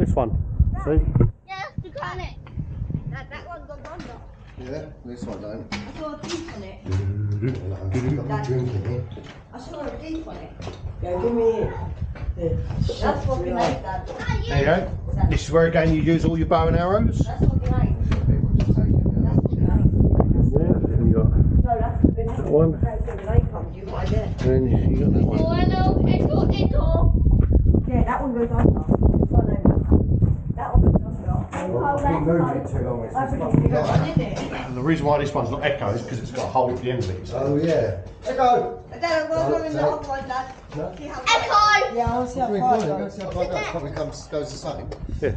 this one. See? Yeah, that's the granite. That one goes under. Yeah, this one don't. I saw a deep on it. I saw a deep on it. Yeah, give me it. That's fucking late, Dad. There you go. This is where again you use all your bow and arrows. That's fucking late. Yeah, and you got No, that's that one. that's the late comes. You got it. And then you got that one. Echo. Yeah, that one goes under. Oh, no, that one goes under. And the reason why this one's not echo is because it's got a hole at the end of it. So. Oh yeah. Echo! Dad, we're going the other one, Dad. No? Echo! Yeah, I'll see how far it goes. Probably goes the same. Yeah.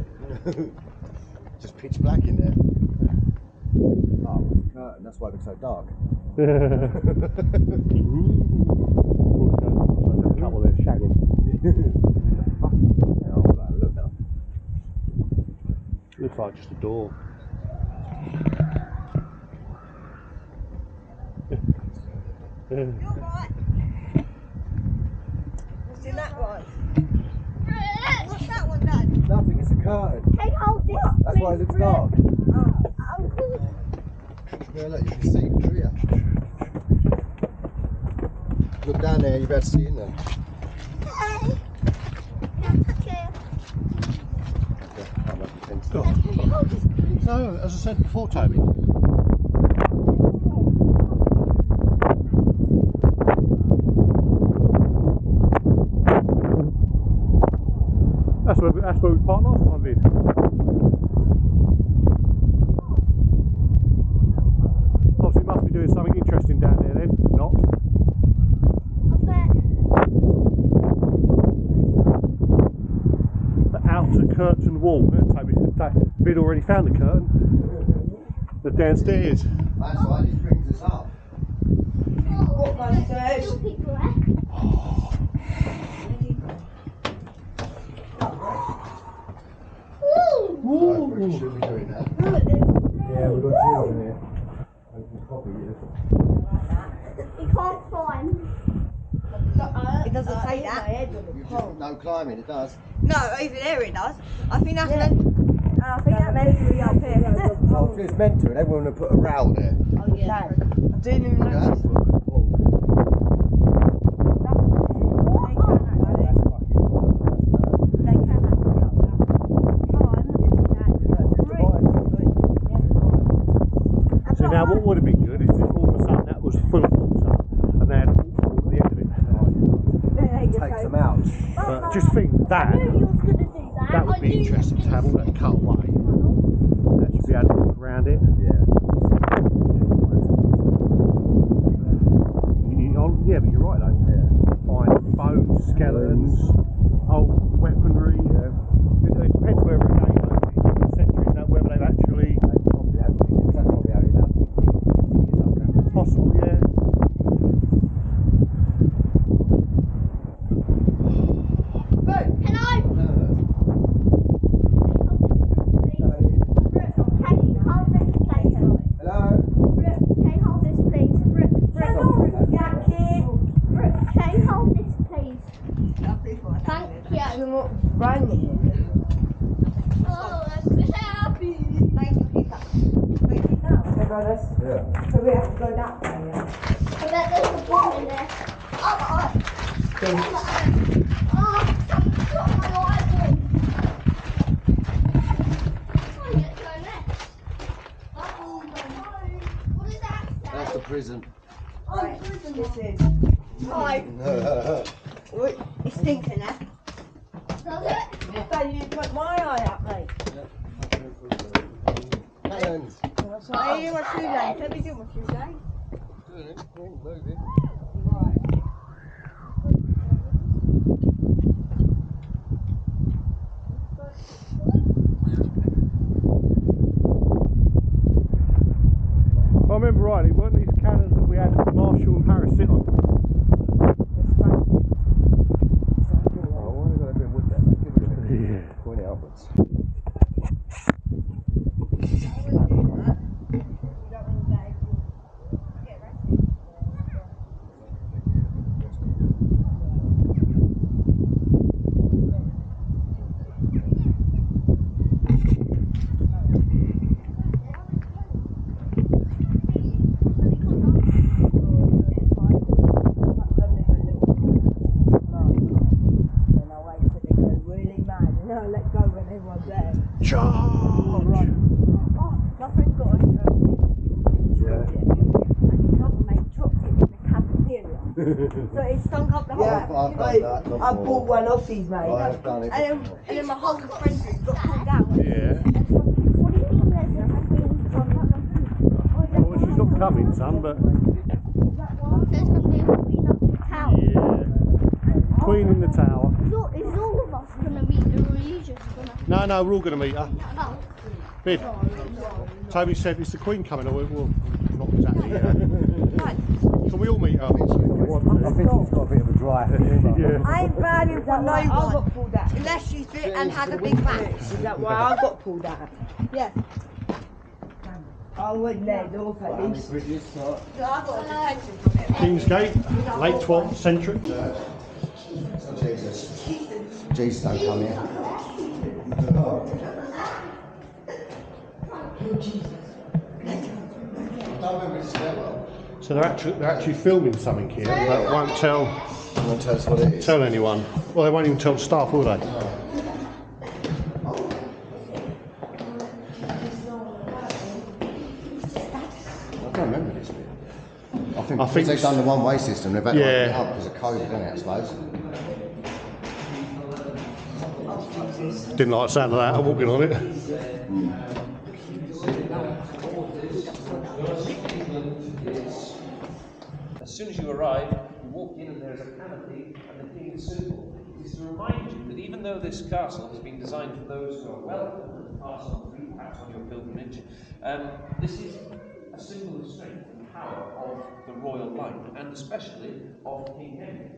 Just pitch black in there. Oh, curtain, that's why it looks so dark. A couple there shagging. Look now. Looks like just a door. You're right. What's in that one? What's that one, Dad? Nothing, it's a curtain. Hey, hold this. That's why it looks dark. Oh, Yeah, look, you can see through here. Look down there, you better see in there. hey. No, as I said before, Toby. That's where we parked last time, Vid. Obviously, must be doing something interesting down there then. Not. The outer curtain wall. Toby, Vid already found the curtain. The downstairs. That's why this brings us up. What downstairs? Right, we should be doing that. Yeah, we've got children here. You can't climb. It doesn't say that. No climbing, it does. No, over there it does. I think that's meant. I think that meant to be up here. Oh, if it's meant to, everyone would put a rail there. Oh yeah. I didn't even know. Yeah? So now what would have been good is if all of a sudden that was full of water and they had a waterfall at the end of it. Takes them out. But just think that would be interesting to have all that cut away. Actually be able to look around it. Yeah, but you're right though. Yeah. Find bones, skeletons, old weaponry. It depends where it's at, centuries now, whether they've actually possible, yeah. Yeah. So we have to go that way, yeah? But there's a bomb in there. Oh, got my eyeball. What is that? That's the prison. Oh, prison this is. Hi. It's stinking there. Does it? Dad, you put my eye up, mate. Hands. Hey, my shoe day. Let me do my shoe day. Doing it, moving. If I remember rightly, weren't these cannons that we had Marshall and Harris sit on? Oh, what are we going to do with that? Give it a bit. Yeah. Point it upwards. So it stunk up the whole. I've done Mate, that before. I bought one off these, mate. I've done it before. And then my whole friend group got pulled out. Yeah. What do you mean there's nothing? Well, she's not coming, son, but There's going to be a queen up the tower. yeah. Queen in the tower. Is all of us going to meet her, or are you just going to? No, we're all going to meet her. Oh. Bid. Toby said, is the Queen coming? Or well, not exactly. Can we all meet her? I think she's got a bit of a dry humour. Yeah. I ain't bowing for no I one got pulled out. unless she's fit and has a big back. Is that why I got pulled out? Yeah. I was led off at least. So I got a detention from it. Kingsgate, late 12th century. Jesus. Jesus, don't come here. I don't remember this that well. So they're actually filming something here, but won't tell You want to tell us what it is? tell anyone. Well, they won't even tell staff, will they? I don't remember this bit. I think think they've done the one-way system. They've had to Yeah. open it up because of COVID, isn't it, I suppose? Didn't like the sound of that. I'm walking on it. As soon as you arrive, you walk in and there's a canopy and the king's symbol. It is to remind you that even though this castle has been designed for those who are welcome to pass on through, perhaps on your pilgrimage, this is a symbol of strength and power of the royal line, and especially of King Henry.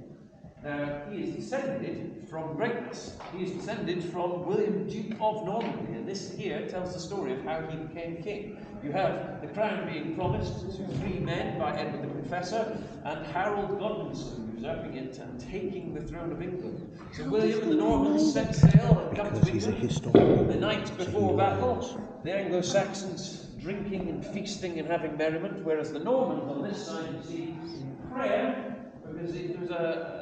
Now, he is descended from greatness. He is descended from William, Duke of Normandy, and this here tells the story of how he became king. You have the crown being promised to 3 men by Edward the Confessor, and Harold Godwinson usurping it and taking the throne of England. So William and the Normans set sail and come to England. The night before battle, the Anglo-Saxons drinking and feasting and having merriment, whereas the Normans on this side, you see, in prayer, because it was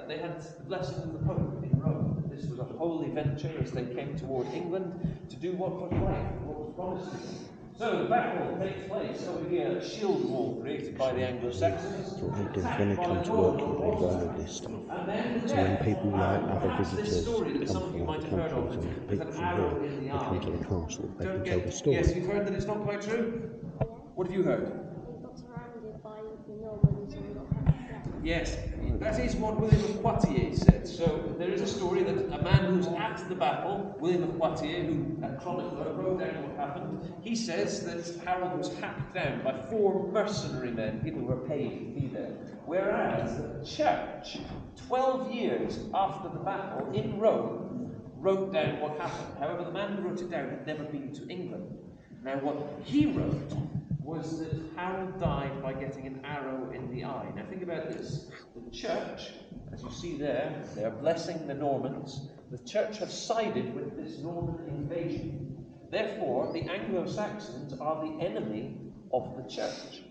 they had the blessing of the Pope in Rome. This was a holy venture as they came toward England to do what was right, what was promised to them. So the battle takes place over here, a shield wall created by the Anglo-Saxons. That's what they do when they come to work, they roll this stuff. So when people like other visitors come from other countries and people from here, they come to the castle, they can tell the story. Yes, you've heard that it's not quite true? What have you heard? We got surrounded by the Normans and got hacked down. Yes, that is what William of Poitiers said. So there is a story that a man who's at the battle, William of Poitiers, who a chronicler wrote down what happened, he says that Harold was hacked down by 4 mercenary men, people who were paid to be there. Whereas the church, 12 years after the battle in Rome, wrote down what happened. However, the man who wrote it down had never been to England. Now, what he wrote was that Harold died by getting an arrow in the eye. Now think about this. The church, as you see there, they are blessing the Normans. The church have sided with this Norman invasion. Therefore, the Anglo-Saxons are the enemy of the church.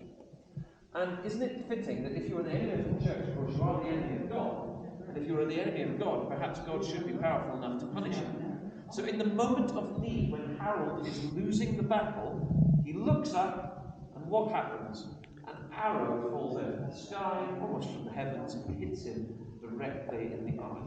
And isn't it fitting that if you are the enemy of the church, of course, you are the enemy of God. And if you are the enemy of God, perhaps God should be powerful enough to punish you. So in the moment of need, when Harold is losing the battle, he looks up, and what happens? An arrow falls out of the sky, almost from the heavens, and hits him directly in the eye.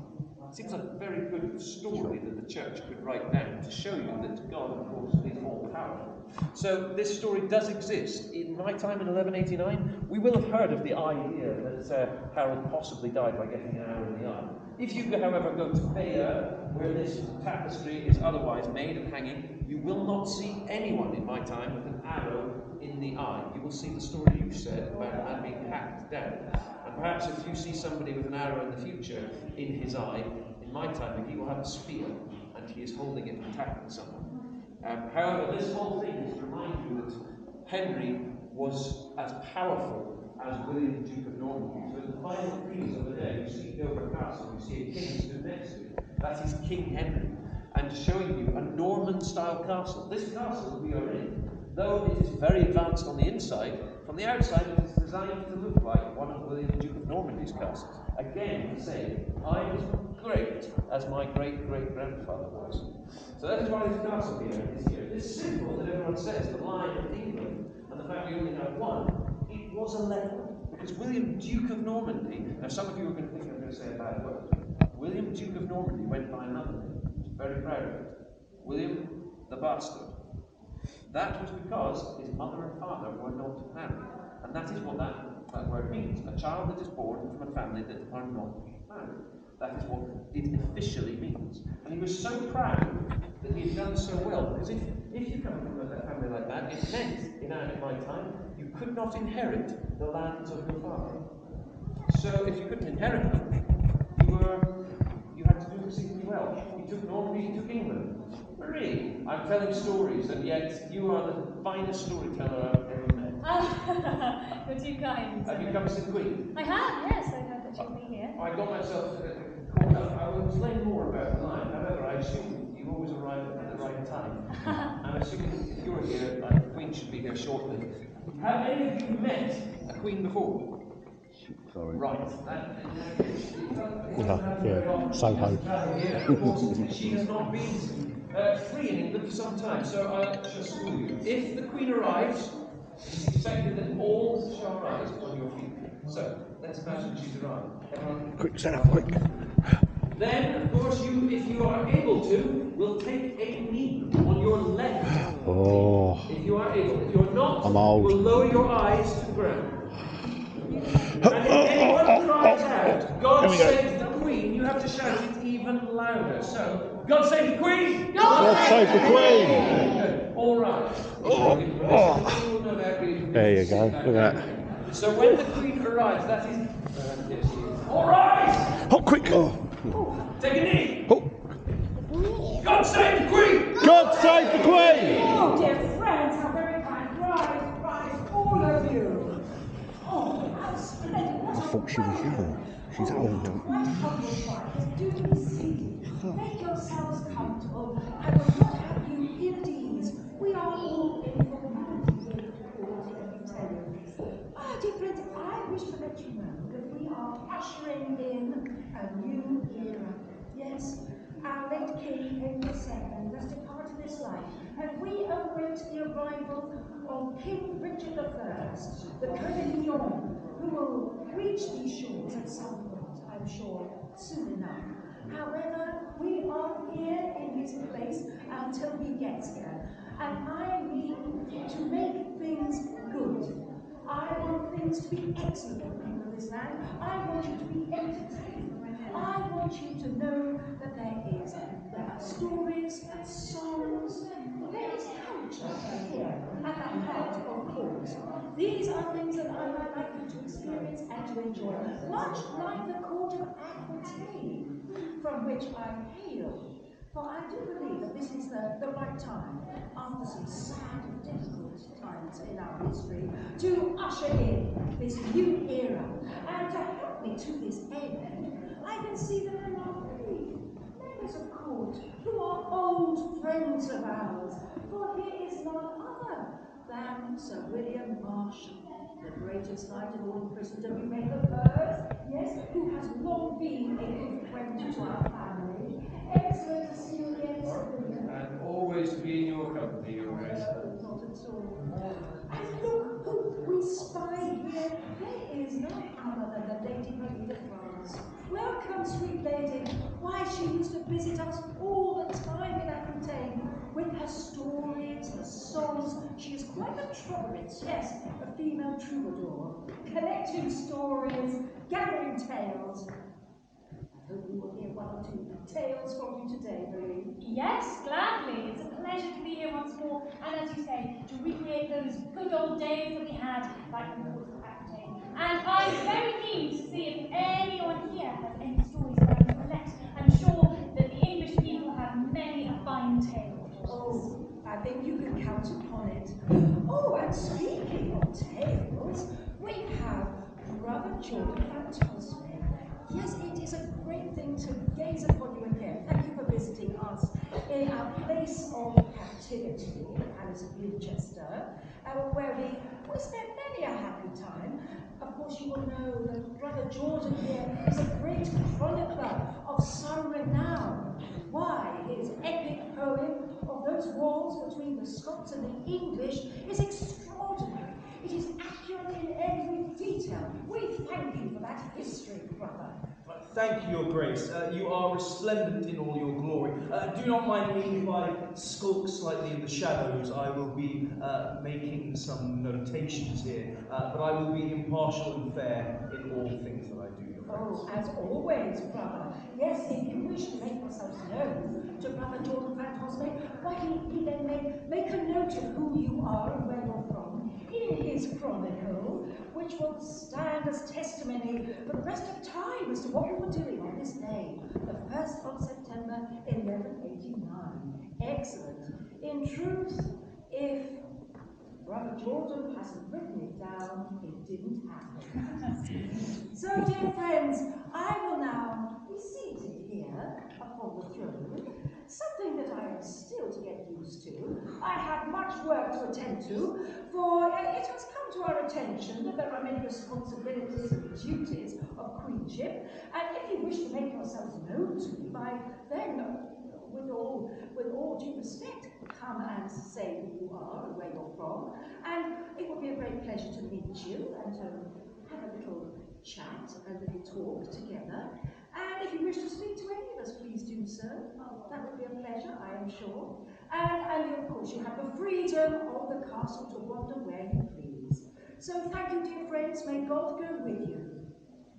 It seems like a very good story that the church could write down to show you that God, of course, is all-powerful. So this story does exist. In my time in 1189, we will have heard of the idea that Harold possibly died by getting an arrow in the eye. If you, however, go to Bayeux, where this tapestry is otherwise made and hanging, you will not see anyone in my time with an arrow in the eye. You will see the story you said about a man being hacked down. And perhaps if you see somebody with an arrow in the future in his eye, in my time, he will have a spear and he is holding it and attacking someone. However, this whole thing is to remind you that Henry was as powerful as William, Duke of Normandy. So in the final frieze over there, you see Dover Castle, you see a king stood next to it. That is King Henry. And showing you a Norman-style castle. This castle we are in, though it is very advanced on the inside, from the outside it is designed to look like one of William, Duke of Normandy's castles. Again, the same. I am as great as my great-great-grandfather was. So that is why this castle here is here. This symbol that everyone says, the Lion of England, and the fact we only have one, it was a level. Because William, Duke of Normandy, now some of you are going to think I'm going to say a bad word. William, Duke of Normandy, went by another name. He was very proud of it. William the Bastard. That was because his mother and father were not married. And that is what that word means. A child that is born from a family that are not married. That is what it officially means. And he was so proud that he had done so well. Because if you come from a family like that, it meant, in my time, you could not inherit the lands of your father. So if you couldn't inherit them, you had to do exceedingly well. He took Normandy, he took England. Marie, I'm telling stories, and yet you are the finest storyteller I've ever met. You're too kind. Have you come to see the Queen? I have, yes, I heard that she'll be here. I got myself caught up. I will explain more about the line. However, I assume you always arrive at the right time. I'm assuming if you're here, the Queen should be here shortly. Have any of you met a Queen before? Sorry. Right. Yeah, Soho. Yeah, of course. She has not been free in England for some time, so I'll just school you. If the Queen arrives, it's expected that all shall rise on your feet. So, let's imagine she's arrived. Everyone, Quick, stand up, quick. then, of course, if you are able to, will take a knee on your left. Oh, If you are able. If you're not, I'm old. you will lower your eyes to the ground. And if anyone cries out, God save the Queen, you have to shout it even louder. So, God save the Queen! God save the Queen! Good. All right. There you go, look at that. So when the Queen arrives, that is... yes, she is. All right! Oh, quick! Oh. Take a knee! Oh. God save the Queen! God save the Queen! Oh, dear friends, how very kind. Rise, all of you. Oh, how splendid. What I thought she was young. She's old. quite humble quiet. Do be seated. Make yourselves comfortable. I will not have you ill at ease. We are all in formality here to tell you. Ah, dear friends, I wish to let you know that we are ushering in a new era. Yes, our late King Henry II has departed this life, and we await the arrival of King Richard I, the Cœur Lion, who will reach these shores at some point, I'm sure, soon enough. However, we are here in his place until he gets here, and I mean to make things good. I want things to be excellent for the people of this land. I want you to be entertained. I want you to know that there are stories and songs. There is culture here at the heart of court. These are things that I might like you to experience and to enjoy, much like the court of Aquitaine, from which I hail. For I do believe that this is the right time, after some sad and difficult times in our history, to usher in this new era. And to help me to this end, I can see that there are three members of court who are old friends of ours. For here is none other than Sir William Marshall, the greatest knight in all of Christendom, you may have heard, yes, who has long been a good friend to our family. Excellent to see you again, Sir William. And always to be in your company, Your Grace. Not at all. And look who we spied here. There is none other than the Lady Marie de France. Welcome, sweet lady. Why, she used to visit us all the time in Aquitaine with her stories, her songs. She is quite a trumpet, yes, a female troubadour, collecting stories, gathering tales. I hope we will hear one or two tales from you today, Marie. Yes, gladly. It's a pleasure to be here once more, and as you say, to recreate those good old days that we had back in the woods of Aquitaine. And I'm very keen to see if anyone here has any stories about to collect. I'm sure that the English people have many a fine tale. Oh, I think you can count upon it. Oh, and speaking of tales, we have Brother Jordan Fantastic. Yes, it is a great thing to gaze upon you again. Thank you for visiting us in our place of captivity, Palace of Winchester, where we spent many a happy time. Of course, you will know that Brother Jordan here is a great chronicler of some renown. Why, his epic poem of those wars between the Scots and the English is extraordinary. It is accurate in every detail. We that history, brother. Thank you, Your Grace. You are resplendent in all your glory. Do not mind me if I skulk slightly in the shadows. I will be making some notations here, but I will be impartial and fair in all things that I do, Your Grace. Oh, as always, brother. Yes, if you wish to make yourselves known to Brother Jordan Van Tosme, why he then make a note of who you are and where you're from in his chronicle, which will stand as testimony for the rest of time as to what we were doing on this day, the 1st of September, 1189. Excellent. In truth, if Brother Jordan hasn't written it down, it didn't happen. So, dear friends, I will now be seated here upon the throne, something that I am still to get used to. I have much work to attend to, for it has come to our attention that there are many responsibilities and duties of queenship, and if you wish to make yourselves known to me, by then, with all due respect, come and say who you are and where you're from, and it would be a great pleasure to meet you and to have a little chat, a little talk together. And if you wish to speak to any of us, please do so. That would be a pleasure, I am sure. And of course, you have the freedom of the castle to wander where you please. So thank you, dear friends. May God go with you.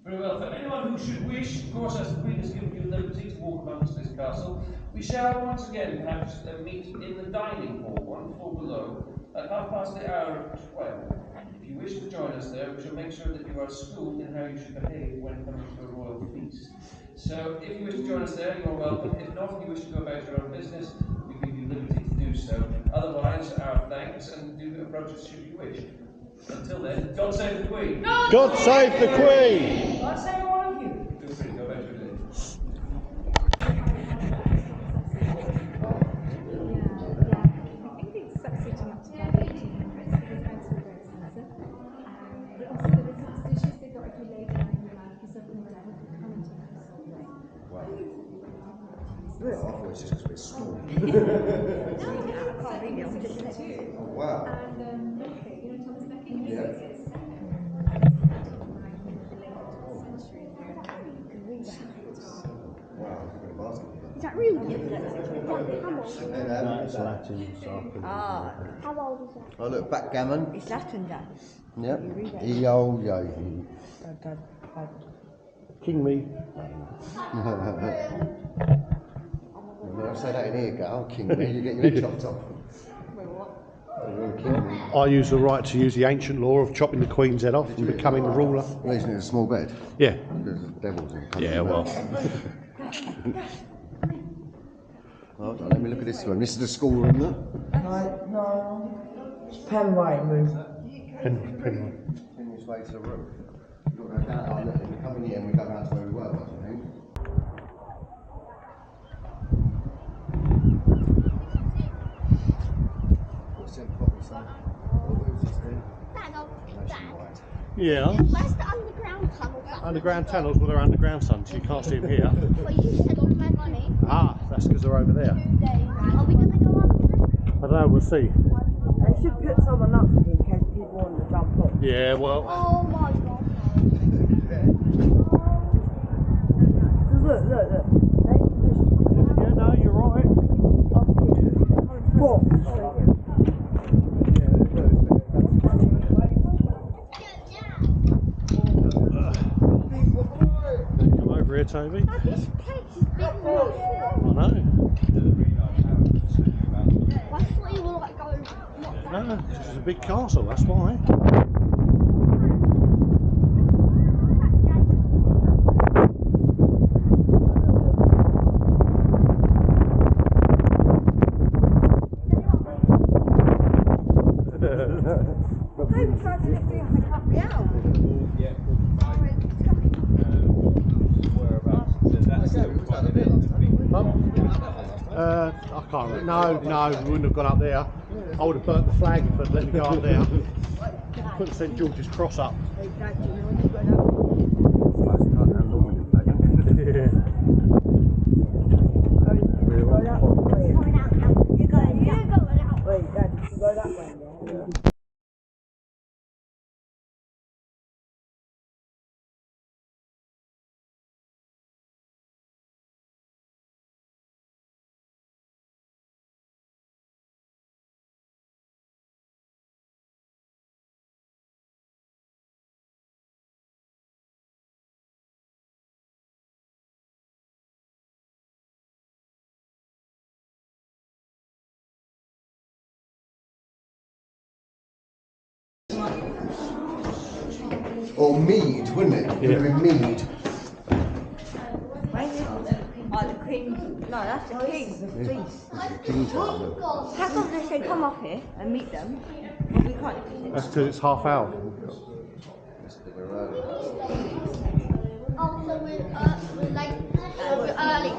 Very well. For anyone who should wish, of course, as the Queen has given you liberty to walk amongst this castle, we shall once again perhaps meet in the dining hall, one floor below, at 12:30. If you wish to join us there, we shall make sure that you are schooled in how you should behave when coming to a royal feast. So, if you wish to join us there, you are welcome. If not, if you wish to go about your own business, we give you liberty to do so. Otherwise, our thanks, and do approach us should you wish. Until then, God save the Queen! God save the Queen! God save all of you. Feel free to go about your day. I think it's succeeding up to about 1800s because that's all very expensive. But also the dishes they got if you lay down in your lap, you suddenly would have a come into the subway. I thought it was just because we're small. Oh, wow. And Beckett, you know Thomas Beckett? Yeah. Wow, Is that real? No, it's Latin, so I can. How old is that? Oh, look, backgammon. It's Latin, Dad. Yep. E-O, yo. Dad. King me. When I say that in here, go, King me, you get your head chopped off. I use the right to use the ancient law of chopping the Queen's head off and becoming the ruler. Well, isn't it a small bed? Yeah. There's devils in it. Yeah, well. Hold on, let me look at this one. This is the schoolroom, look. No. Penway move. Penway. In this way to the roof. You've got to go down, look, we come in here and we go down to where we were, I think. What's in property, son? What was this thing? Nationwide. Yeah. Where's the underground tunnel? Underground tunnels, well, they're underground, son, so you can't see them here. Well, you just said on my money. Ah, that's because they're over there. 2 days. Are we going to go up there? I don't know, we'll see. They should put someone up in case people want to jump off. Yeah, well. Oh my god. Look. Yeah, no, you're right. What? Come over here, Toby. This place is big enough. I know. I thought you were like going. No, it's a big castle, that's why. I can't remember. No, we wouldn't have gone up there. I would have burnt the flag if I'd let me go up there. Put St George's Cross up. Or mead, wouldn't it? It would have been mead. Oh, the queen. No, that's the king. The feast. King's Island. How come they say come up here and meet them? Well, we can't. That's because it's half hour. Oh, so we're like, we're early.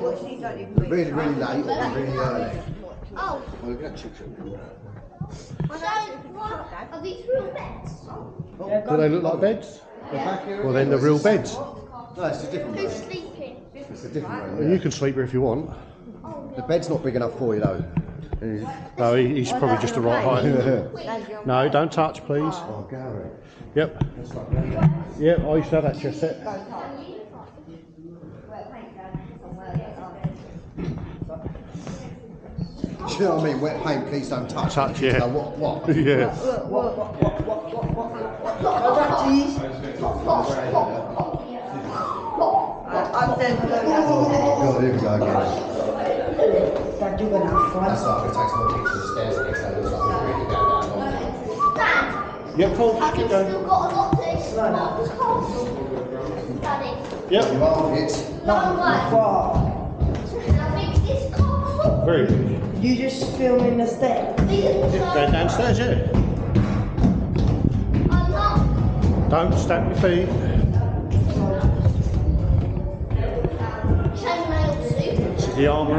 Really, really late or really early. Oh, Well, look at that chicken. so what? Are these real beds? Do they look like beds? Well, then they're real beds. No, it's a different Who's room. sleeping? It's a different room. Well, you can sleep here if you want. The bed's not big enough for you though. No, he's probably just the right height. No, don't touch, please. Oh, Gary. Yep. Yep, I used to have that chess set. Do you know what I mean? Wet paint, please don't touch. Touch, yeah. So what? Yeah. I'm dead. God, here we go again. That's like it takes more pictures of the stairs again, so it looks like we're really going down long. Dad, Yep, cool. have you Keep going. still got a lot to explore? Daddy, Yep. You are it. no way. How big is this castle? Very good. You just filming the step. These are Yep, going downstairs, yeah. I'm not. Don't stamp your feet. Chainmail suit. This is the armoury.